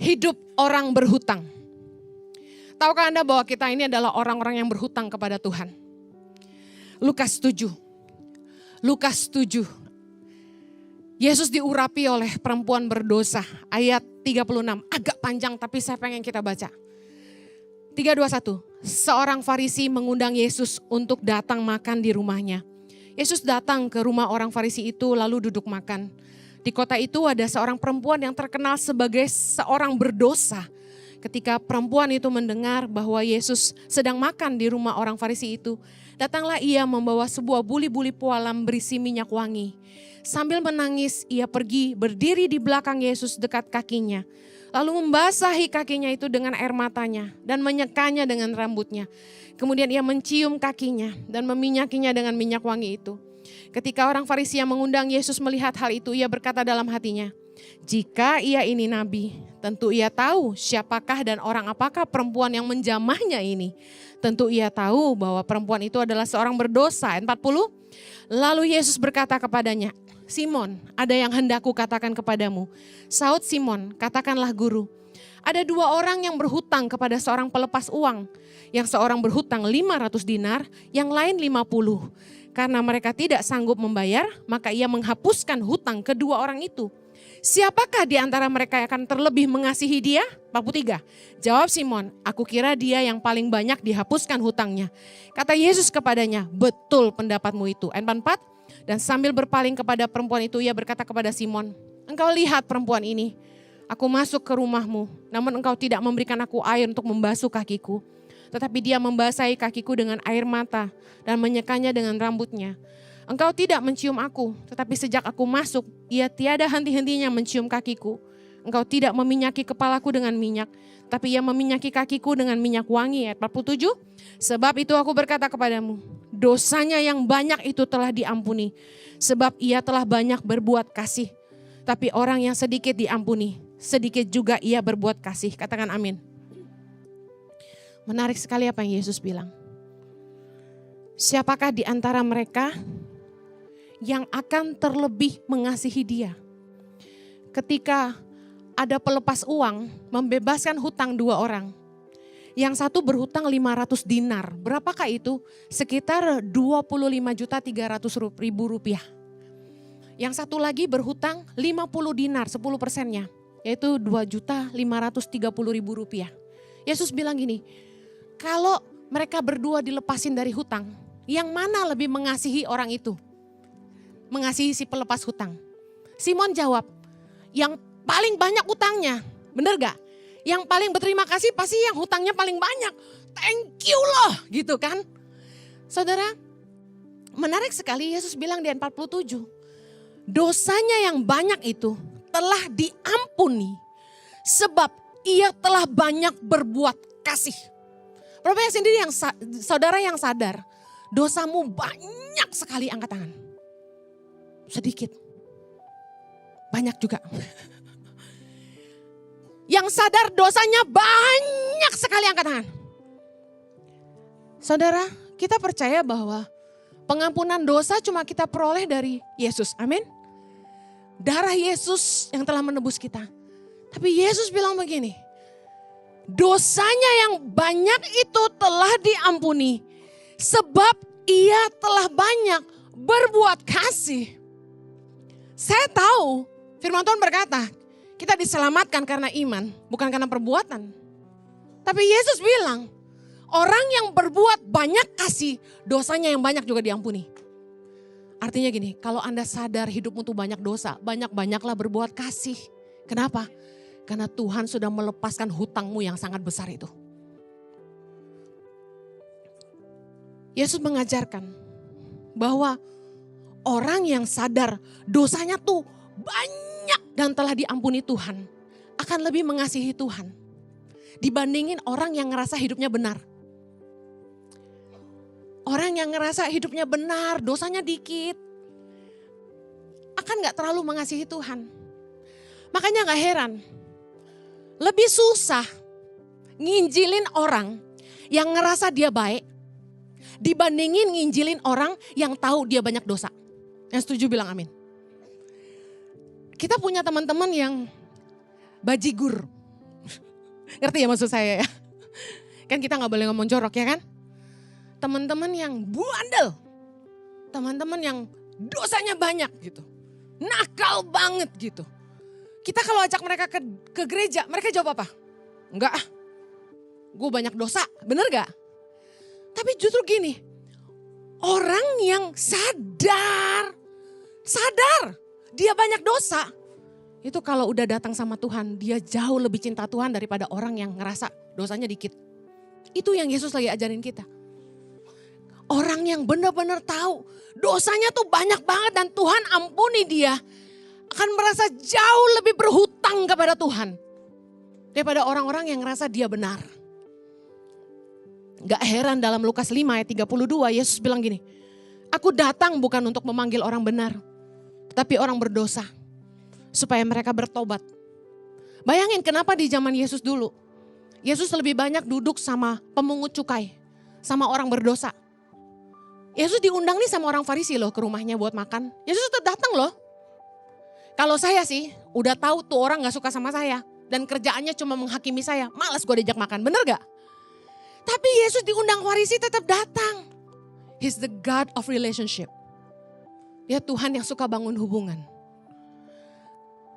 hidup orang berhutang. Tahukah Anda bahwa kita ini adalah orang-orang yang berhutang kepada Tuhan? Lukas 7. Lukas 7. Yesus diurapi oleh perempuan berdosa. Ayat 36. Agak panjang tapi saya pengen kita baca. 321. Seorang Farisi mengundang Yesus untuk datang makan di rumahnya. Yesus datang ke rumah orang Farisi itu lalu duduk makan. Di kota itu ada seorang perempuan yang terkenal sebagai seorang berdosa. Ketika perempuan itu mendengar bahwa Yesus sedang makan di rumah orang Farisi itu, datanglah ia membawa sebuah buli-buli pualam berisi minyak wangi. Sambil menangis, ia pergi berdiri di belakang Yesus dekat kakinya. Lalu membasahi kakinya itu dengan air matanya dan menyekanya dengan rambutnya. Kemudian ia mencium kakinya dan meminyakinya dengan minyak wangi itu. Ketika orang Farisi yang mengundang Yesus melihat hal itu, ia berkata dalam hatinya, jika ia ini nabi, tentu ia tahu siapakah dan orang apakah perempuan yang menjamahnya ini. Tentu ia tahu bahwa perempuan itu adalah seorang berdosa. Ayat 40. Lalu Yesus berkata kepadanya, Simon, ada yang hendak kukatakan kepadamu. Saud Simon, katakanlah guru. Ada dua orang yang berhutang kepada seorang pelepas uang. Yang seorang berhutang 500 dinar, yang lain 50. Karena mereka tidak sanggup membayar, maka ia menghapuskan hutang kedua orang itu. Siapakah di antara mereka yang akan terlebih mengasihi dia? 43. Jawab Simon, aku kira dia yang paling banyak dihapuskan hutangnya. Kata Yesus kepadanya, betul pendapatmu itu. Ayat 44. Dan sambil berpaling kepada perempuan itu, ia berkata kepada Simon, engkau lihat perempuan ini, aku masuk ke rumahmu, namun engkau tidak memberikan aku air untuk membasuh kakiku. Tetapi dia membasahi kakiku dengan air mata dan menyekanya dengan rambutnya. Engkau tidak mencium aku, tetapi sejak aku masuk, ia tiada henti-hentinya mencium kakiku. Engkau tidak meminyaki kepalaku dengan minyak, tapi ia meminyaki kakiku dengan minyak wangi. Ayat 47. Sebab itu aku berkata kepadamu, dosanya yang banyak itu telah diampuni, sebab ia telah banyak berbuat kasih. Tapi orang yang sedikit diampuni, sedikit juga ia berbuat kasih. Katakan amin. Menarik sekali apa yang Yesus bilang. Siapakah di antara mereka yang akan terlebih mengasihi dia? Ketika ada pelepas uang membebaskan hutang dua orang. Yang satu berhutang 500 dinar. Berapakah itu? Sekitar 25.300.000 rupiah. Yang satu lagi berhutang 50 dinar, 10%-nya. Yaitu 2.530.000 rupiah. Yesus bilang gini, kalau mereka berdua dilepasin dari hutang, yang mana lebih mengasihi orang itu? Mengasihi si pelepas hutang. Simon jawab, yang paling banyak hutangnya. Bener gak? Yang paling berterima kasih pasti yang hutangnya paling banyak. Thank you loh, gitu kan. Saudara, menarik sekali Yesus bilang di ayat 47. Dosanya yang banyak itu telah diampuni. Sebab ia telah banyak berbuat kasih. Berapa sendiri yang saudara yang sadar. Dosamu banyak sekali, angkat tangan. Sedikit. Banyak juga. Yang sadar dosanya banyak sekali, angkat tangan. Saudara, kita percaya bahwa pengampunan dosa cuma kita peroleh dari Yesus. Amin. Darah Yesus yang telah menebus kita. Tapi Yesus bilang begini, dosanya yang banyak itu telah diampuni. Sebab ia telah banyak berbuat kasih. Saya tahu firman Tuhan berkata, kita diselamatkan karena iman, bukan karena perbuatan. Tapi Yesus bilang, orang yang berbuat banyak kasih, dosanya yang banyak juga diampuni. Artinya gini, kalau Anda sadar hidupmu tuh banyak dosa, banyak-banyaklah berbuat kasih. Kenapa? Karena Tuhan sudah melepaskan hutangmu yang sangat besar itu. Yesus mengajarkan bahwa orang yang sadar dosanya tuh banyak dan telah diampuni Tuhan, akan lebih mengasihi Tuhan dibandingin orang yang ngerasa hidupnya benar. Orang yang ngerasa hidupnya benar, dosanya dikit, akan gak terlalu mengasihi Tuhan. Makanya gak heran, lebih susah nginjilin orang yang ngerasa dia baik dibandingin nginjilin orang yang tahu dia banyak dosa. Yang setuju bilang amin. Kita punya teman-teman yang bajigur. Ngerti ya maksud saya ya? Kan kita gak boleh ngomong jorok ya kan? Teman-teman yang bandel, teman-teman yang dosanya banyak gitu, nakal banget gitu. Kita kalau ajak mereka ke gereja, mereka jawab apa? Enggak, gue banyak dosa, bener gak? Tapi justru gini, orang yang sadar dia banyak dosa. Itu kalau udah datang sama Tuhan, dia jauh lebih cinta Tuhan daripada orang yang ngerasa dosanya dikit. Itu yang Yesus lagi ajarin kita. Orang yang benar-benar tahu dosanya tuh banyak banget dan Tuhan ampuni dia, akan merasa jauh lebih berhutang kepada Tuhan daripada orang-orang yang ngerasa dia benar. Gak heran dalam Lukas 5 ayat 32 Yesus bilang gini, aku datang bukan untuk memanggil orang benar, tetapi orang berdosa supaya mereka bertobat. Bayangin kenapa di zaman Yesus dulu, Yesus lebih banyak duduk sama pemungut cukai, sama orang berdosa. Yesus diundang nih sama orang Farisi loh ke rumahnya buat makan. Yesus tetap datang loh. Kalau saya sih udah tahu tuh orang gak suka sama saya. Dan kerjaannya cuma menghakimi saya. Malas gue diajak makan, bener gak? Tapi Yesus diundang Farisi tetap datang. He's the God of relationship. Dia Tuhan yang suka bangun hubungan.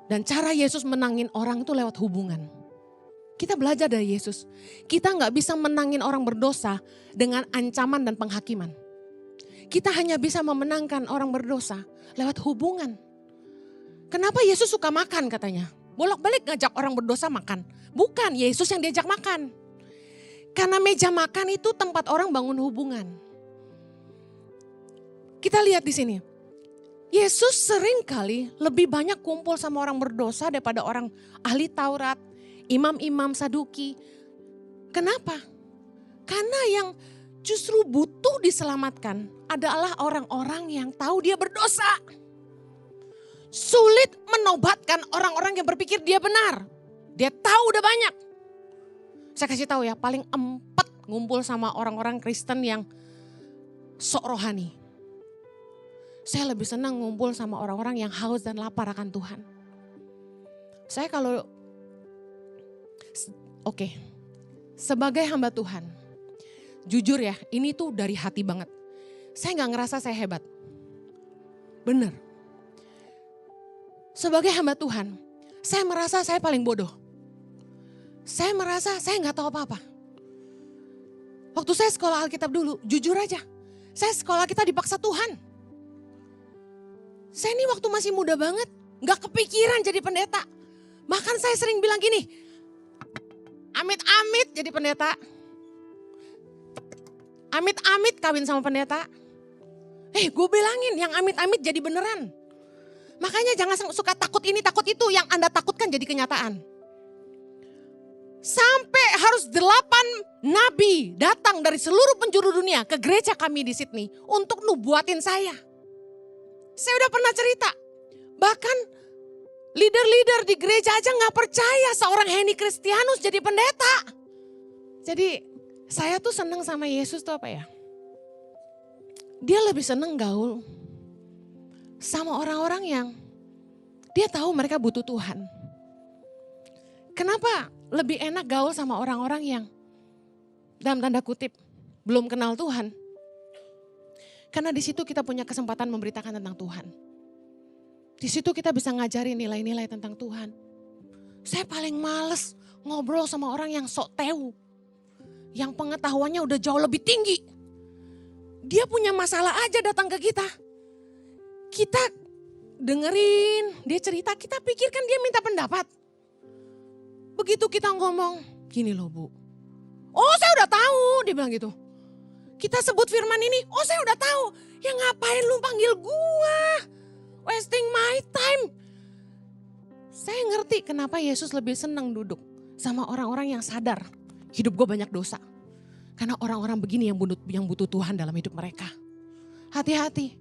Dan cara Yesus menangin orang itu lewat hubungan. Kita belajar dari Yesus. Kita gak bisa menangin orang berdosa dengan ancaman dan penghakiman. Kita hanya bisa memenangkan orang berdosa lewat hubungan. Kenapa Yesus suka makan katanya? Bolak-balik ngajak orang berdosa makan. Bukan, Yesus yang diajak makan. Karena meja makan itu tempat orang bangun hubungan. Kita lihat di sini. Yesus sering kali lebih banyak kumpul sama orang berdosa daripada orang ahli Taurat, imam-imam Saduki. Kenapa? Karena yang justru butuh diselamatkan adalah orang-orang yang tahu dia berdosa. Sulit menobatkan orang-orang yang berpikir dia benar. Dia tahu udah banyak. Saya kasih tahu ya, paling 4 ngumpul sama orang-orang Kristen yang sok rohani. Saya lebih senang ngumpul sama orang-orang yang haus dan lapar akan Tuhan. Saya kalau, sebagai hamba Tuhan, jujur ya, ini tuh dari hati banget. Saya gak ngerasa saya hebat. Bener. Sebagai hamba Tuhan, saya merasa saya paling bodoh. Saya merasa saya gak tahu apa-apa. Waktu saya sekolah Alkitab dulu, jujur aja. Saya sekolah kita dipaksa Tuhan. Saya ini waktu masih muda banget, gak kepikiran jadi pendeta. Bahkan saya sering bilang gini, amit-amit jadi pendeta. Amit-amit kawin sama pendeta. Gue bilangin yang amit-amit jadi beneran. Makanya jangan suka takut ini takut itu, yang Anda takutkan jadi kenyataan. Sampai harus 8 nabi datang dari seluruh penjuru dunia ke gereja kami di Sydney untuk nubuatin saya. Saya udah pernah cerita, bahkan leader-leader di gereja aja gak percaya seorang Henny Kristianus jadi pendeta. Jadi saya tuh seneng sama Yesus tuh apa ya? Dia lebih seneng gaul sama orang-orang yang dia tahu mereka butuh Tuhan. Kenapa lebih enak gaul sama orang-orang yang dalam tanda kutip belum kenal Tuhan? Karena di situ kita punya kesempatan memberitakan tentang Tuhan. Di situ kita bisa ngajarin nilai-nilai tentang Tuhan. Saya paling males ngobrol sama orang yang sok tahu, yang pengetahuannya udah jauh lebih tinggi. Dia punya masalah aja datang ke kita. Kita dengerin, dia cerita, kita pikirkan dia minta pendapat. Begitu kita ngomong, gini loh Bu. Oh saya udah tahu, dia bilang gitu. Kita sebut firman ini, oh saya udah tahu. Ya ngapain lu panggil gua? Wasting my time. Saya ngerti kenapa Yesus lebih senang duduk sama orang-orang yang sadar hidup gue banyak dosa. Karena orang-orang begini yang butuh Tuhan dalam hidup mereka. Hati-hati.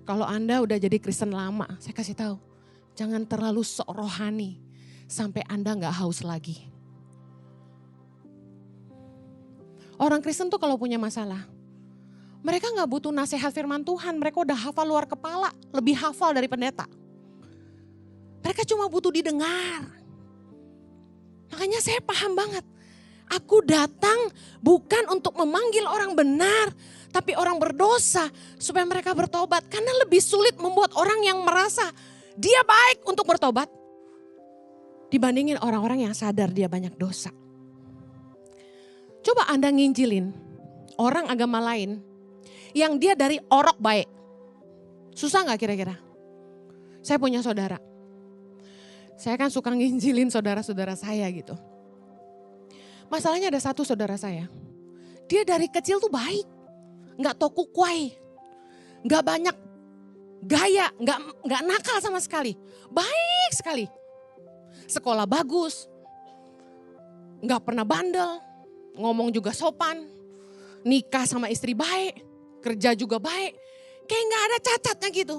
Kalau Anda udah jadi Kristen lama, saya kasih tahu. Jangan terlalu sok rohani sampai Anda gak haus lagi. Orang Kristen tuh kalau punya masalah, mereka gak butuh nasihat firman Tuhan. Mereka udah hafal luar kepala, lebih hafal dari pendeta. Mereka cuma butuh didengar. Makanya saya paham banget. Aku datang bukan untuk memanggil orang benar, tapi orang berdosa supaya mereka bertobat. Karena lebih sulit membuat orang yang merasa dia baik untuk bertobat dibandingin orang-orang yang sadar dia banyak dosa. Coba Anda nginjilin orang agama lain yang dia dari orok baik. Susah gak kira-kira? Saya punya saudara. Saya kan suka nginjilin saudara-saudara saya gitu. Masalahnya ada satu saudara saya. Dia dari kecil tuh baik. Gak toku kuai. Gak banyak gaya. Gak nakal sama sekali. Baik sekali. Sekolah bagus. Gak pernah bandel. Ngomong juga sopan. Nikah sama istri baik. Kerja juga baik. Kayak gak ada cacatnya gitu.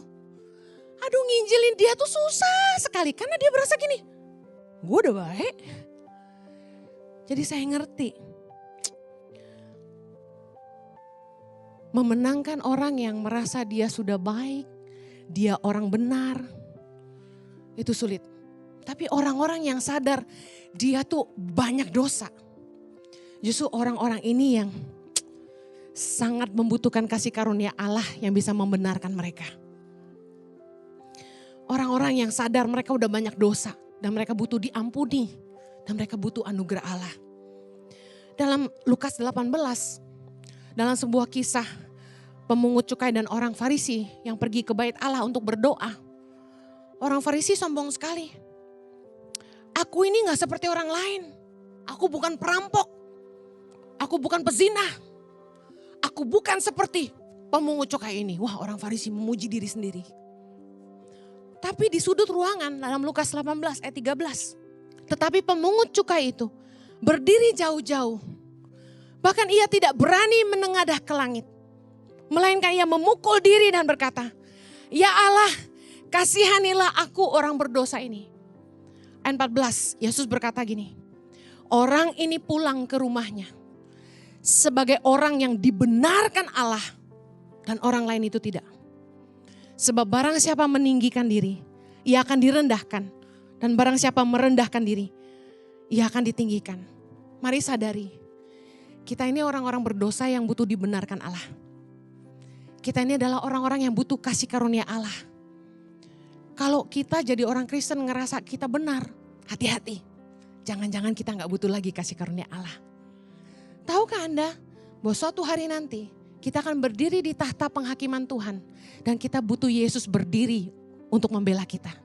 Aduh, nginjilin dia tuh susah sekali. Karena dia berasa gini. Gue udah baik. Jadi saya ngerti. Memenangkan orang yang merasa dia sudah baik. Dia orang benar. Itu sulit. Tapi orang-orang yang sadar dia tuh banyak dosa. Justru orang-orang ini yang sangat membutuhkan kasih karunia Allah yang bisa membenarkan mereka. Orang-orang yang sadar mereka udah banyak dosa dan mereka butuh diampuni. Dan mereka butuh anugerah Allah. Dalam Lukas 18, dalam sebuah kisah pemungut cukai dan orang Farisi yang pergi ke bait Allah untuk berdoa. Orang Farisi sombong sekali. Aku ini gak seperti orang lain. Aku bukan perampok. Aku bukan pezina. Aku bukan seperti pemungut cukai ini. Wah, orang Farisi memuji diri sendiri. Tapi di sudut ruangan dalam Lukas 18 ayat 13. Tetapi pemungut cukai itu berdiri jauh-jauh. Bahkan ia tidak berani menengadah ke langit. Melainkan ia memukul diri dan berkata, Ya Allah, kasihanilah aku orang berdosa ini. Ayat 14, Yesus berkata gini, orang ini pulang ke rumahnya sebagai orang yang dibenarkan Allah dan orang lain itu tidak. Sebab barang siapa meninggikan diri, ia akan direndahkan. Dan barang siapa merendahkan diri, ia akan ditinggikan. Mari sadari, kita ini orang-orang berdosa yang butuh dibenarkan Allah. Kita ini adalah orang-orang yang butuh kasih karunia Allah. Kalau kita jadi orang Kristen ngerasa kita benar, hati-hati. Jangan-jangan kita gak butuh lagi kasih karunia Allah. Tahukah Anda bahwa suatu hari nanti kita akan berdiri di tahta penghakiman Tuhan. Dan kita butuh Yesus berdiri untuk membela kita.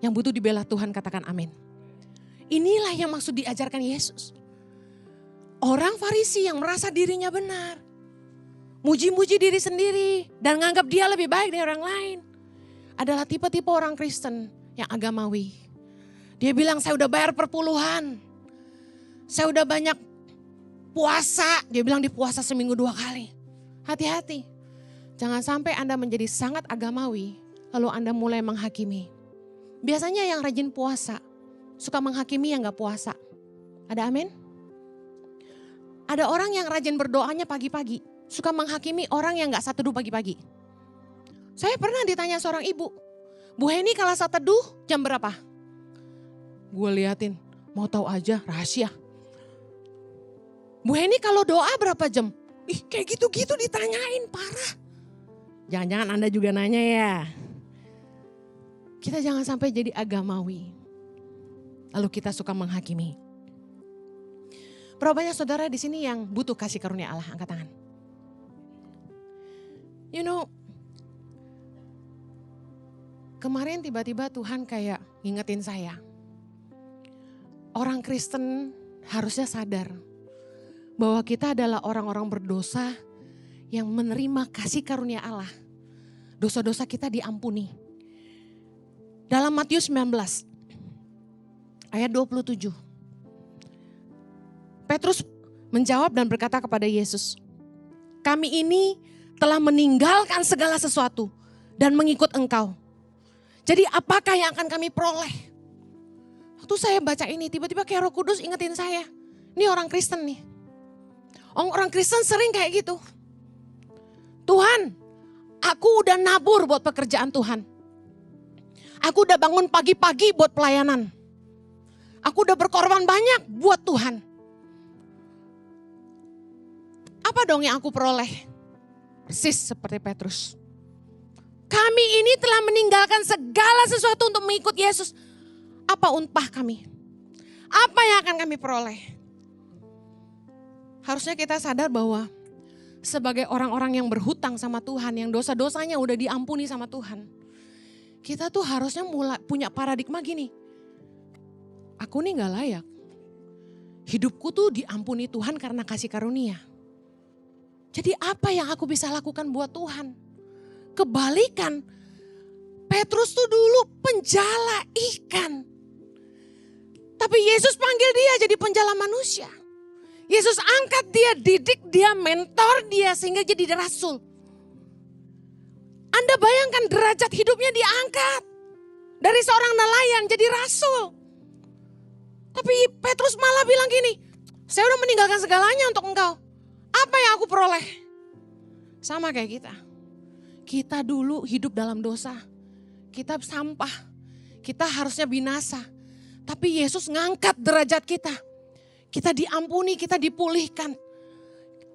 Yang butuh dibela Tuhan katakan amin. Inilah yang maksud diajarkan Yesus. Orang Farisi yang merasa dirinya benar. Muji-muji diri sendiri dan menganggap dia lebih baik dari orang lain. Adalah tipe-tipe orang Kristen yang agamawi. Dia bilang saya udah bayar perpuluhan. Saya udah banyak puasa. Dia bilang di puasa seminggu 2 kali. Hati-hati. Jangan sampai Anda menjadi sangat agamawi. Lalu Anda mulai menghakimi. Biasanya yang rajin puasa, suka menghakimi yang gak puasa. Ada amin? Ada orang yang rajin berdoanya pagi-pagi, suka menghakimi orang yang gak saat teduh pagi-pagi. Saya pernah ditanya seorang ibu, Bu Heni kalau saat teduh jam berapa? Gue liatin, mau tahu aja rahasia. Bu Heni kalau doa berapa jam? Ih kayak gitu-gitu ditanyain, parah. Jangan-jangan Anda juga nanya ya. Kita jangan sampai jadi agamawi. Lalu kita suka menghakimi. Berapa banyak saudara di sini yang butuh kasih karunia Allah? Angkat tangan. You know, kemarin tiba-tiba Tuhan kayak ngingetin saya. Orang Kristen harusnya sadar bahwa kita adalah orang-orang berdosa yang menerima kasih karunia Allah. Dosa-dosa kita diampuni. Dalam Matius 19 ayat 27. Petrus menjawab dan berkata kepada Yesus, kami ini telah meninggalkan segala sesuatu dan mengikut Engkau. Jadi apakah yang akan kami peroleh? Waktu saya baca ini tiba-tiba kayak Roh Kudus ingetin saya. Ini orang Kristen nih. Orang Kristen sering kayak gitu. Tuhan, aku udah nabur buat pekerjaan Tuhan. Aku udah bangun pagi-pagi buat pelayanan. Aku udah berkorban banyak buat Tuhan. Apa dong yang aku peroleh? Persis seperti Petrus. Kami ini telah meninggalkan segala sesuatu untuk mengikut Yesus. Apa upah kami? Apa yang akan kami peroleh? Harusnya kita sadar bahwa sebagai orang-orang yang berhutang sama Tuhan, yang dosa-dosanya udah diampuni sama Tuhan, kita tuh harusnya mulai punya paradigma gini. Aku nih gak layak. Hidupku tuh diampuni Tuhan karena kasih karunia. Jadi apa yang aku bisa lakukan buat Tuhan? Kebalikan, Petrus tuh dulu penjala ikan. Tapi Yesus panggil dia jadi penjala manusia. Yesus angkat dia, didik dia, mentor dia sehingga jadi rasul. Anda bayangkan derajat hidupnya diangkat. Dari seorang nelayan jadi rasul. Tapi Petrus malah bilang gini, saya udah meninggalkan segalanya untuk engkau. Apa yang aku peroleh? Sama kayak kita. Kita dulu hidup dalam dosa. Kita sampah. Kita harusnya binasa. Tapi Yesus ngangkat derajat kita. Kita diampuni, kita dipulihkan.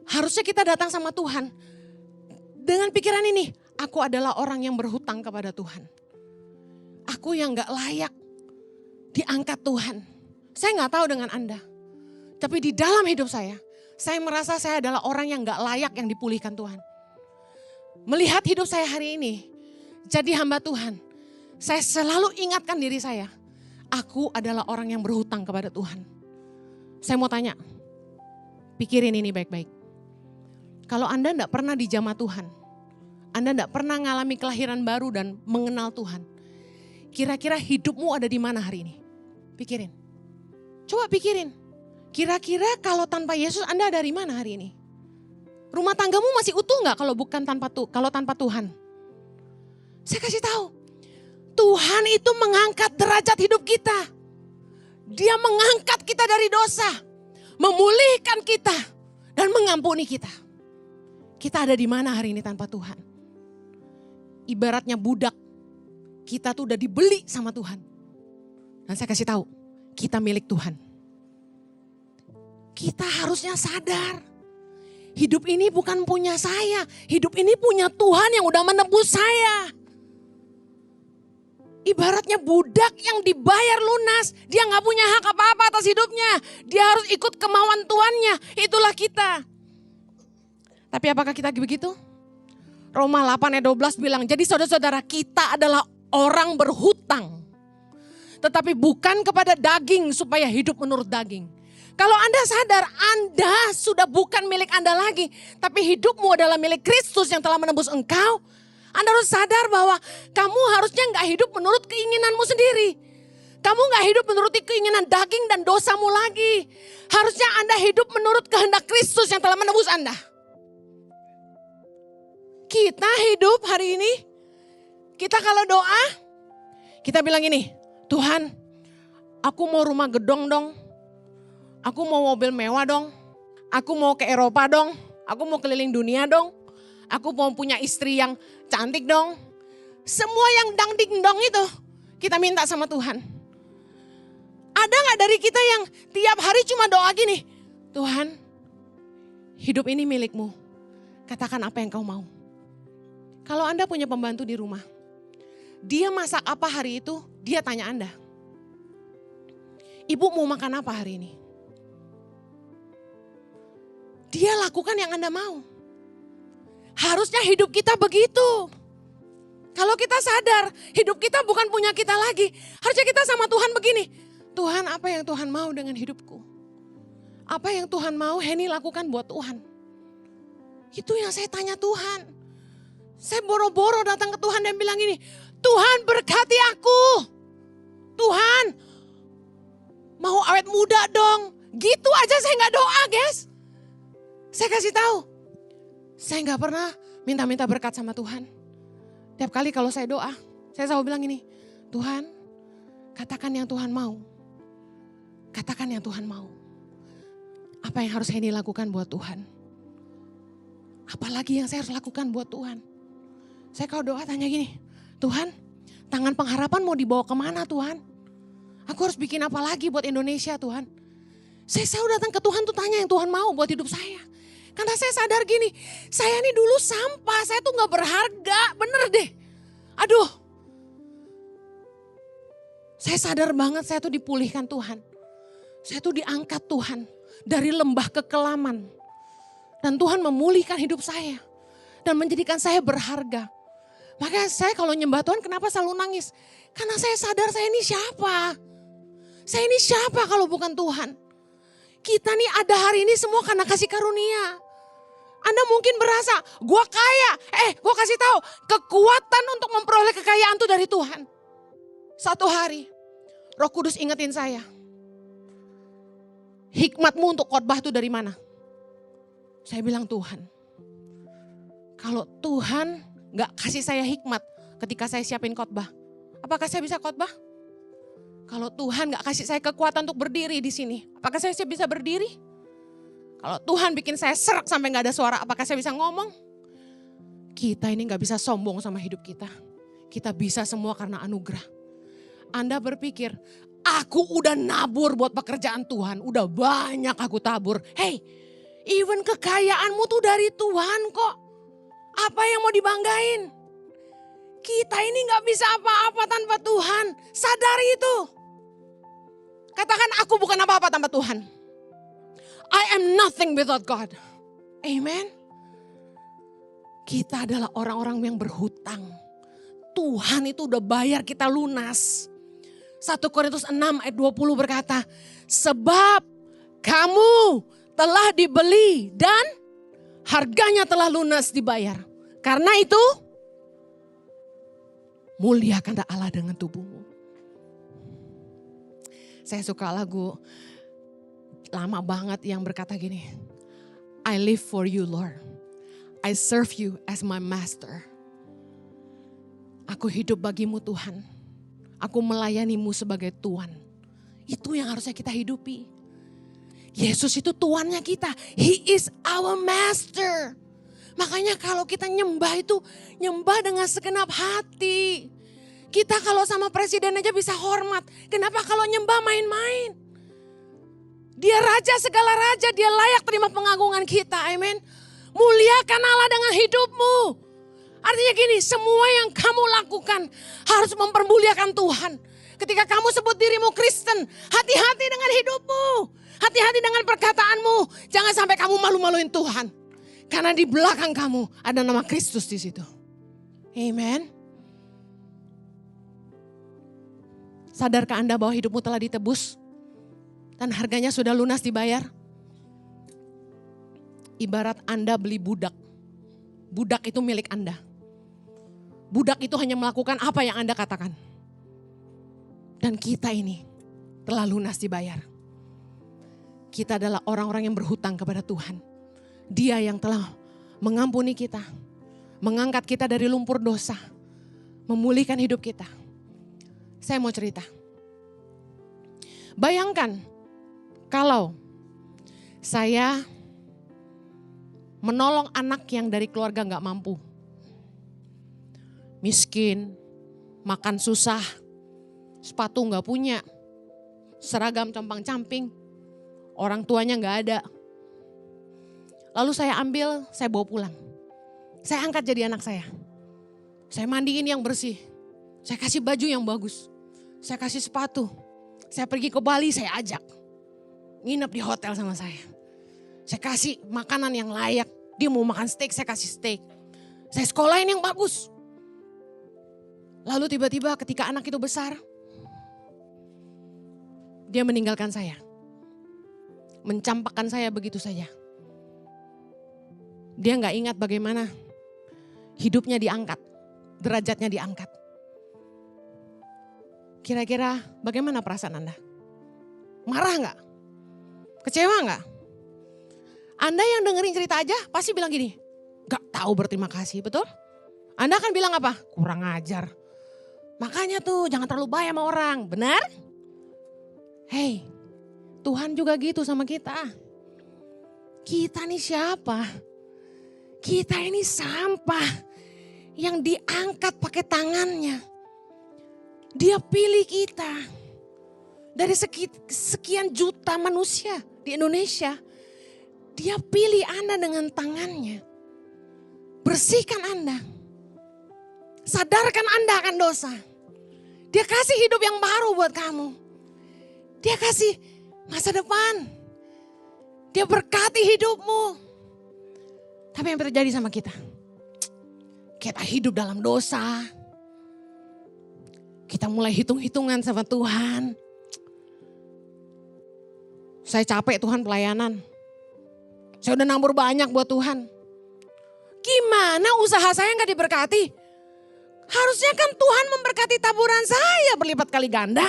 Harusnya kita datang sama Tuhan. Dengan pikiran ini, aku adalah orang yang berhutang kepada Tuhan. Aku yang gak layak diangkat Tuhan. Saya gak tahu dengan Anda. Tapi di dalam hidup saya merasa saya adalah orang yang gak layak yang dipulihkan Tuhan. Melihat hidup saya hari ini, jadi hamba Tuhan. Saya selalu ingatkan diri saya, aku adalah orang yang berhutang kepada Tuhan. Saya mau tanya, pikirin ini baik-baik. Kalau Anda enggak pernah dijamah Tuhan, Anda enggak pernah mengalami kelahiran baru dan mengenal Tuhan, kira-kira hidupmu ada di mana hari ini? Pikirin. Coba pikirin. Kira-kira kalau tanpa Yesus Anda ada di mana hari ini? Rumah tanggamu masih utuh enggak kalau tanpa Tuhan? Saya kasih tahu. Tuhan itu mengangkat derajat hidup kita. Dia mengangkat kita dari dosa. Memulihkan kita. Dan mengampuni kita. Kita ada di mana hari ini tanpa Tuhan? Ibaratnya budak. Kita tuh udah dibeli sama Tuhan. Dan saya kasih tahu. Kita milik Tuhan. Kita harusnya sadar. Hidup ini bukan punya saya. Hidup ini punya Tuhan yang udah menebus saya. Ibaratnya budak yang dibayar lunas. Dia gak punya hak apa-apa atas hidupnya. Dia harus ikut kemauan tuannya. Itulah kita. Tapi apakah kita begitu? Roma 8 ayat 12 bilang, jadi saudara-saudara kita adalah orang berhutang. Tetapi bukan kepada daging supaya hidup menurut daging. Kalau Anda sadar Anda sudah bukan milik Anda lagi. Tapi hidupmu adalah milik Kristus yang telah menebus engkau. Anda harus sadar bahwa kamu harusnya gak hidup menurut keinginanmu sendiri. Kamu gak hidup menuruti keinginan daging dan dosamu lagi. Harusnya Anda hidup menurut kehendak Kristus yang telah menebus Anda. Kita hidup hari ini, kita kalau doa, kita bilang ini, Tuhan aku mau rumah gedong dong. Aku mau mobil mewah dong. Aku mau ke Eropa dong. Aku mau keliling dunia dong. Aku mau punya istri yang cantik dong. Semua yang dang-ding-dong itu kita minta sama Tuhan. Ada gak dari kita yang tiap hari cuma doa gini. Tuhan, hidup ini milikmu. Katakan apa yang kau mau. Kalau Anda punya pembantu di rumah. Dia masak apa hari itu, dia tanya Anda. Ibu mau makan apa hari ini? Dia lakukan yang Anda mau. Harusnya hidup kita begitu. Kalau kita sadar hidup kita bukan punya kita lagi. Harusnya kita sama Tuhan begini. Tuhan, apa yang Tuhan mau dengan hidupku? Apa yang Tuhan mau Henny lakukan buat Tuhan? Itu yang saya tanya Tuhan. Saya boro-boro datang ke Tuhan dan bilang gini. Tuhan berkati aku. Tuhan mau awet muda dong. Gitu aja saya gak doa guys. Saya kasih tahu. Saya gak pernah minta-minta berkat sama Tuhan. Tiap kali kalau saya doa, saya selalu bilang ini, Tuhan, katakan yang Tuhan mau. Katakan yang Tuhan mau. Apa yang harus Henny lakukan buat Tuhan? Apalagi yang saya harus lakukan buat Tuhan? Saya kalau doa tanya gini, Tuhan, tangan pengharapan mau dibawa kemana Tuhan? Aku harus bikin apa lagi buat Indonesia Tuhan. Saya selalu datang ke Tuhan tuh tanya yang Tuhan mau buat hidup saya. Karena saya sadar gini, saya ini dulu sampah, saya tuh gak berharga, bener deh. Aduh, saya sadar banget saya tuh dipulihkan Tuhan. Saya tuh diangkat Tuhan dari lembah kekelaman. Dan Tuhan memulihkan hidup saya. Dan menjadikan saya berharga. Makanya saya kalau nyembah Tuhan kenapa selalu nangis? Karena saya sadar saya ini siapa? Saya ini siapa kalau bukan Tuhan? Kita nih ada hari ini semua karena kasih karunia. Anda mungkin berasa, gua kaya. Gua kasih tahu, kekuatan untuk memperoleh kekayaan itu dari Tuhan. Satu hari, Roh Kudus ingetin saya. Hikmatmu untuk khotbah itu dari mana? Saya bilang Tuhan. Kalau Tuhan gak kasih saya hikmat ketika saya siapin khotbah, apakah saya bisa khotbah? Kalau Tuhan gak kasih saya kekuatan untuk berdiri di sini, apakah saya bisa berdiri? Kalau Tuhan bikin saya serak sampai gak ada suara, apakah saya bisa ngomong? Kita ini gak bisa sombong sama hidup kita. Kita bisa semua karena anugerah. Anda berpikir, aku udah nabur buat pekerjaan Tuhan, udah banyak aku tabur. Hey, even kekayaanmu tuh dari Tuhan kok. Apa yang mau dibanggain? Kita ini gak bisa apa-apa tanpa Tuhan. Sadari itu. Katakan aku bukan apa-apa tanpa Tuhan. I am nothing without God. Amen. Kita adalah orang-orang yang berhutang. Tuhan itu udah bayar kita lunas. 1 Korintus 6 ayat 20 berkata, sebab kamu telah dibeli dan harganya telah lunas dibayar. Karena itu, muliakanlah Allah dengan tubuhmu. Saya suka lagu lama banget yang berkata gini, I live for you Lord, I serve you as my master. Aku hidup bagimu Tuhan, aku melayanimu sebagai Tuhan. Itu yang harusnya kita hidupi. Yesus itu Tuannya kita, He is our master. Makanya kalau kita nyembah itu, nyembah dengan segenap hati. Kita kalau sama presiden aja bisa hormat. Kenapa kalau nyembah main-main? Dia raja segala raja, dia layak terima pengagungan kita, amin. Muliakan Allah dengan hidupmu. Artinya gini, semua yang kamu lakukan harus mempermuliakan Tuhan. Ketika kamu sebut dirimu Kristen, hati-hati dengan hidupmu. Hati-hati dengan perkataanmu. Jangan sampai kamu malu-maluin Tuhan. Karena di belakang kamu ada nama Kristus di situ. Amen. Sadarkah Anda bahwa hidupmu telah ditebus? Dan harganya sudah lunas dibayar? Ibarat Anda beli budak. Budak itu milik Anda. Budak itu hanya melakukan apa yang Anda katakan. Dan kita ini telah lunas dibayar. Kita adalah orang-orang yang berhutang kepada Tuhan. Dia yang telah mengampuni kita. Mengangkat kita dari lumpur dosa. Memulihkan hidup kita. Saya mau cerita. Bayangkan kalau saya menolong anak yang dari keluarga gak mampu. Miskin, makan susah, sepatu gak punya, seragam compang-camping, orang tuanya gak ada. Lalu saya ambil, saya bawa pulang. Saya angkat jadi anak saya. Saya mandiin yang bersih. Saya kasih baju yang bagus. Saya kasih sepatu. Saya pergi ke Bali, saya ajak. Nginep di hotel sama saya. Saya kasih makanan yang layak. Dia mau makan steak, saya kasih steak. Saya sekolahin yang bagus. Lalu tiba-tiba ketika anak itu besar, dia meninggalkan saya. Mencampakkan saya begitu saja. Dia gak ingat bagaimana hidupnya diangkat, derajatnya diangkat. Kira-kira bagaimana perasaan Anda? Marah gak? Kecewa gak? Anda yang dengerin cerita aja pasti bilang gini, gak tahu berterima kasih, betul? Anda akan bilang apa? Kurang ajar. Makanya tuh jangan terlalu baik sama orang, benar? Hei, Tuhan juga gitu sama kita. Kita nih siapa? Kita ini sampah yang diangkat pakai tangannya. Dia pilih kita. Dari sekian juta manusia di Indonesia, dia pilih Anda dengan tangannya. Bersihkan Anda. Sadarkan Anda akan dosa. Dia kasih hidup yang baru buat kamu. Dia kasih masa depan. Dia berkati hidupmu. Tapi yang terjadi sama kita? Kita hidup dalam dosa. Kita mulai hitung-hitungan sama Tuhan. Saya capek Tuhan pelayanan. Saya udah nabur banyak buat Tuhan. Gimana usaha saya gak diberkati? Harusnya kan Tuhan memberkati taburan saya berlipat kali ganda.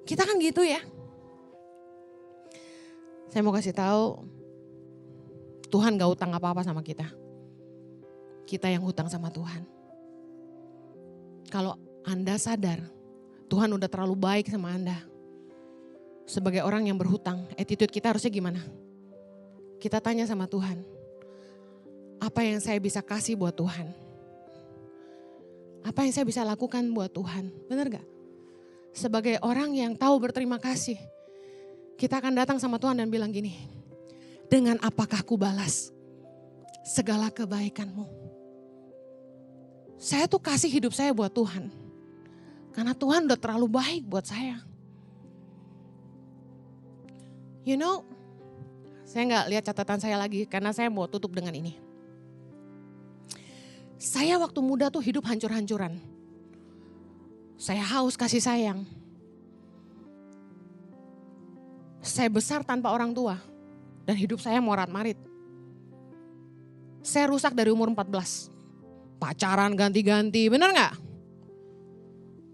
Kita kan gitu ya. Saya mau kasih tahu, Tuhan gak hutang apa-apa sama kita. Kita yang hutang sama Tuhan. Kalau Anda sadar, Tuhan udah terlalu baik sama Anda. Sebagai orang yang berhutang, attitude kita harusnya gimana? Kita tanya sama Tuhan, apa yang saya bisa kasih buat Tuhan? Apa yang saya bisa lakukan buat Tuhan? Benar gak? Sebagai orang yang tahu berterima kasih, kita akan datang sama Tuhan dan bilang gini, dengan apakah ku balas segala kebaikanmu? Saya tuh kasih hidup saya buat Tuhan. Karena Tuhan udah terlalu baik buat saya. You know, saya gak lihat catatan saya lagi karena saya mau tutup dengan ini. Saya waktu muda tuh hidup hancur-hancuran. Saya haus kasih sayang. Saya besar tanpa orang tua. Dan hidup saya morat-marit. Saya rusak dari umur 14. Pacaran ganti-ganti, bener gak?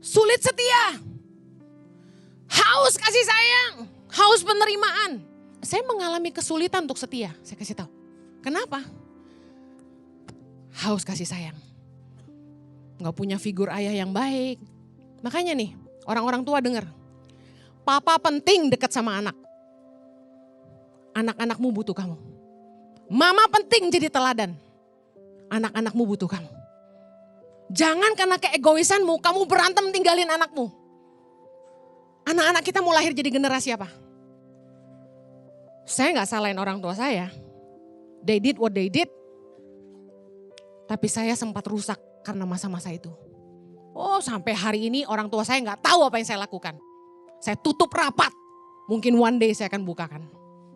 Sulit setia. Haus kasih sayang. Haus penerimaan. Saya mengalami kesulitan untuk setia, saya kasih tahu. Kenapa? Haus kasih sayang. Gak punya figur ayah yang baik. Makanya nih, orang-orang tua dengar. Papa penting dekat sama anak. Anak-anakmu butuh kamu. Mama penting jadi teladan. Anak-anakmu butuh kamu. Jangan karena keegoisanmu kamu berantem tinggalin anakmu. Anak-anak kita mau lahir jadi generasi apa? Saya gak salahin orang tua saya. They did what they did. Tapi saya sempat rusak karena masa-masa itu. Oh, sampai hari ini orang tua saya gak tahu apa yang saya lakukan. Saya tutup rapat. Mungkin one day saya akan bukakan.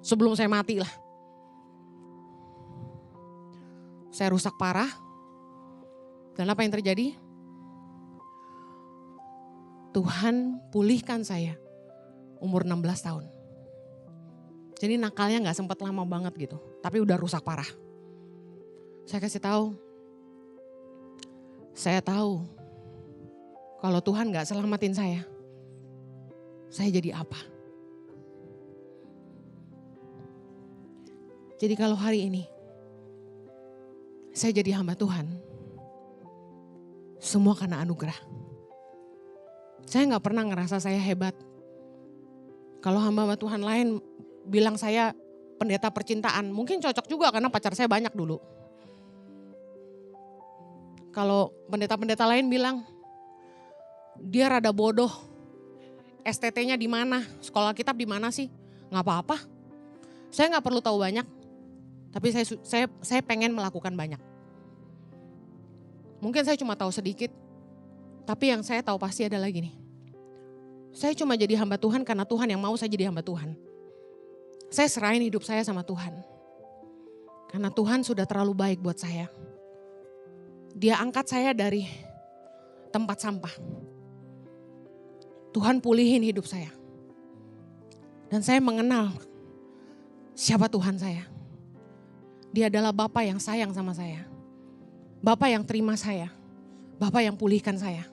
Sebelum saya mati lah. Saya rusak parah. Dan apa yang terjadi? Tuhan pulihkan saya umur 16 tahun. Jadi nakalnya gak sempat lama banget gitu. Tapi udah rusak parah. Saya kasih tahu. Saya tahu. Kalau Tuhan gak selamatin saya jadi apa? Jadi kalau hari ini saya jadi hamba Tuhan, semua karena anugerah. Saya gak pernah ngerasa saya hebat. Kalau hamba Tuhan lain bilang saya pendeta percintaan, mungkin cocok juga karena pacar saya banyak dulu. Kalau pendeta-pendeta lain bilang, dia rada bodoh, STT-nya di mana, sekolah kitab di mana sih? Gak apa-apa. Saya gak perlu tahu banyak, tapi saya pengen melakukan banyak. Mungkin saya cuma tahu sedikit, tapi yang saya tahu pasti adalah gini. Saya cuma jadi hamba Tuhan karena Tuhan yang mau saya jadi hamba Tuhan. Saya serahin hidup saya sama Tuhan. Karena Tuhan sudah terlalu baik buat saya. Dia angkat saya dari tempat sampah. Tuhan pulihin hidup saya. Dan saya mengenal siapa Tuhan saya. Dia adalah Bapa yang sayang sama saya. Bapa yang terima saya. Bapa yang pulihkan saya.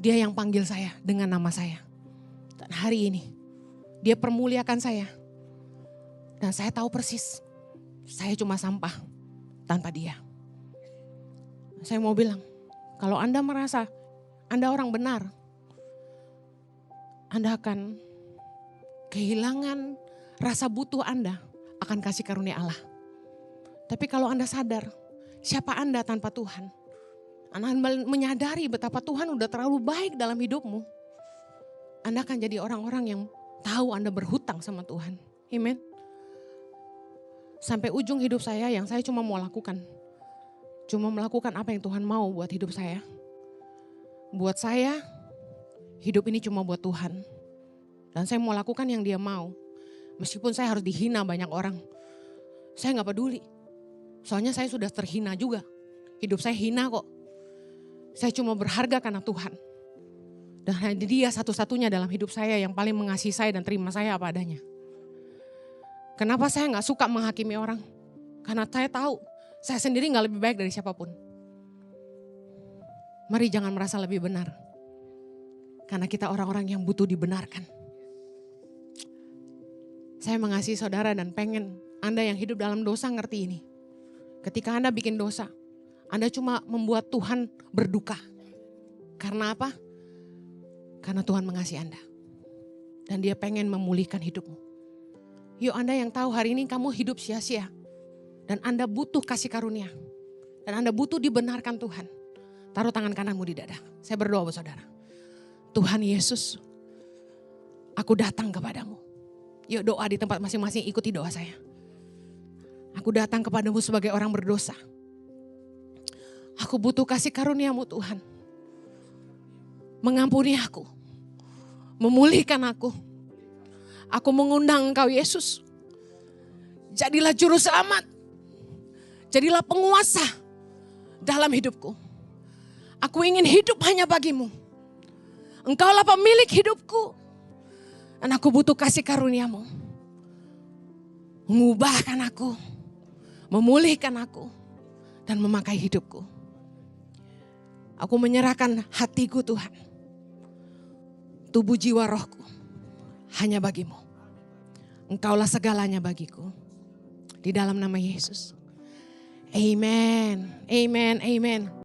Dia yang panggil saya dengan nama saya. Dan hari ini dia permuliakan saya. Dan saya tahu persis, saya cuma sampah tanpa dia. Saya mau bilang, kalau Anda merasa Anda orang benar, Anda akan kehilangan rasa butuh Anda akan kasih karunia Allah. Tapi kalau Anda sadar, siapa Anda tanpa Tuhan, Anda menyadari betapa Tuhan udah terlalu baik dalam hidupmu. Anda akan jadi orang-orang yang tahu Anda berhutang sama Tuhan. Amen. Sampai ujung hidup saya yang saya cuma mau lakukan. Cuma melakukan apa yang Tuhan mau buat hidup saya. Buat saya, hidup ini cuma buat Tuhan. Dan saya mau lakukan yang Dia mau. Meskipun saya harus dihina banyak orang. Saya gak peduli. Soalnya saya sudah terhina juga. Hidup saya hina kok. Saya cuma berharga karena Tuhan. Dan hanya Dia satu-satunya dalam hidup saya yang paling mengasihi saya dan terima saya apa adanya. Kenapa saya gak suka menghakimi orang? Karena saya tahu saya sendiri gak lebih baik dari siapapun. Mari jangan merasa lebih benar. Karena kita orang-orang yang butuh dibenarkan. Saya mengasihi saudara dan pengen Anda yang hidup dalam dosa ngerti ini. Ketika Anda bikin dosa, Anda cuma membuat Tuhan berduka. Karena apa? Karena Tuhan mengasihi Anda. Dan Dia pengen memulihkan hidupmu. Yuk Anda yang tahu hari ini kamu hidup sia-sia. Dan Anda butuh kasih karunia. Dan Anda butuh dibenarkan Tuhan. Taruh tangan kananmu di dada. Saya berdoa buat saudara. Tuhan Yesus, aku datang kepadamu. Yuk doa di tempat masing-masing, ikuti doa saya. Aku datang kepadamu sebagai orang berdosa. Aku butuh kasih karuniamu Tuhan. Mengampuni aku. Memulihkan aku. Aku mengundang Engkau Yesus. Jadilah juru selamat. Jadilah penguasa dalam hidupku. Aku ingin hidup hanya bagimu. Engkaulah pemilik hidupku. Dan aku butuh kasih karuniamu. Mengubahkan aku. Memulihkan aku. Dan memakai hidupku. Aku menyerahkan hatiku Tuhan. Tubuh jiwa rohku. Hanya bagimu. Engkaulah segalanya bagiku. Di dalam nama Yesus. Amen. Amen. Amen.